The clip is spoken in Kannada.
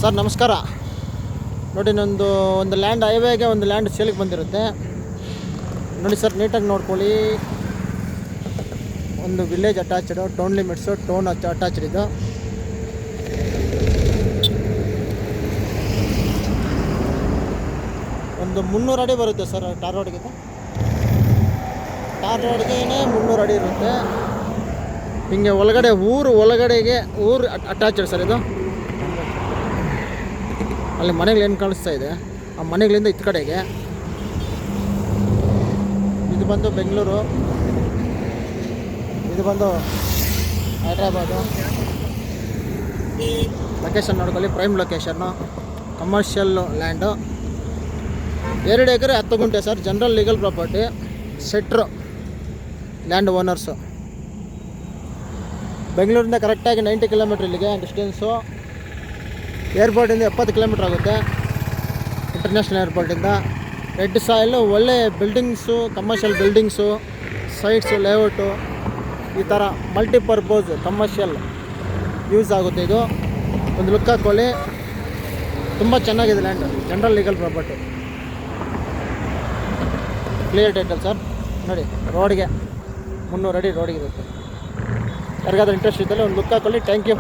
ಸರ್ ನಮಸ್ಕಾರ. ನೋಡಿ, ಒಂದು ಲ್ಯಾಂಡ್ ಹೈವೇಗೆ ಒಂದು ಲ್ಯಾಂಡ್ ಸೇಲಿಗೆ ಬಂದಿರುತ್ತೆ ನೋಡಿ ಸರ್. ನೀಟಾಗಿ ನೋಡ್ಕೊಳ್ಳಿ. ಒಂದು village attached, town limits, town attached ಇದು. ಒಂದು 300 ಅಡಿ ಬರುತ್ತೆ ಸರ್ ಟಾರ್ ರೋಡ್ಗೆ. ಟಾರ್ ರೋಡ್ಗೆ 300 ಅಡಿ ಇರುತ್ತೆ. ಹಿಂಗೆ ಒಳಗಡೆ ಊರು ಅಟ್ಯಾಚ್ಡ್ ಸರ್ ಇದು. ಅಲ್ಲಿ ಮನೆಗಳು ಏನು ಕಾಣಿಸ್ತಾ ಇದೆ, ಆ ಮನೆಗಳಿಂದ ಇತ್ತ ಕಡೆಗೆ ಇದು ಬಂದು ಬೆಂಗಳೂರು, ಇದು ಬಂದು ಹೈದ್ರಾಬಾದು. ಲೊಕೇಶನ್ ನೋಡ್ಕೊಳ್ಳಿ, prime location, commercial land. 2 acre 10 ಗುಂಟೆ ಸರ್. General legal property. ಸೆಟ್ರು ಲ್ಯಾಂಡ್ ಓನರ್ಸು. ಬೆಂಗಳೂರಿಂದ ಕರೆಕ್ಟಾಗಿ 90 ಕಿಲೋಮೀಟ್ರ್ ಇಲ್ಲಿಗೆ ಡಿಸ್ಟೆನ್ಸು. ಏರ್ಪೋರ್ಟಿಂದ 70 ಕಿಲೋಮೀಟ್ರ್ ಆಗುತ್ತೆ, ಇಂಟರ್ನ್ಯಾಷನಲ್ ಏರ್ಪೋರ್ಟಿಂದ. ರೆಡ್ ಸಾಯಿಲು, ಒಳ್ಳೆ buildings, commercial buildings, sites, layout, ಈ ಥರ ಮಲ್ಟಿಪರ್ಪೋಸ್ ಕಮರ್ಷಿಯಲ್ ಯೂಸ್ ಆಗುತ್ತೆ ಇದು. ಒಂದು ಲುಕ್ ಹಾಕ್ಕೊಳ್ಳಿ, ತುಂಬ ಚೆನ್ನಾಗಿದೆ land. General legal property, clear title sir. ನೋಡಿ, ರೋಡ್ಗೆ 300 ಅಡಿ ರೋಡಿಗಿರುತ್ತೆ. ಯಾರಿಗಾದ್ರೂ ಇಂಟ್ರೆಸ್ಟ್ ಇದ್ದಲ್ಲಿ ಒಂದು ಲುಕ್ ಹಾಕ್ಕೊಳ್ಳಿ. Thank you.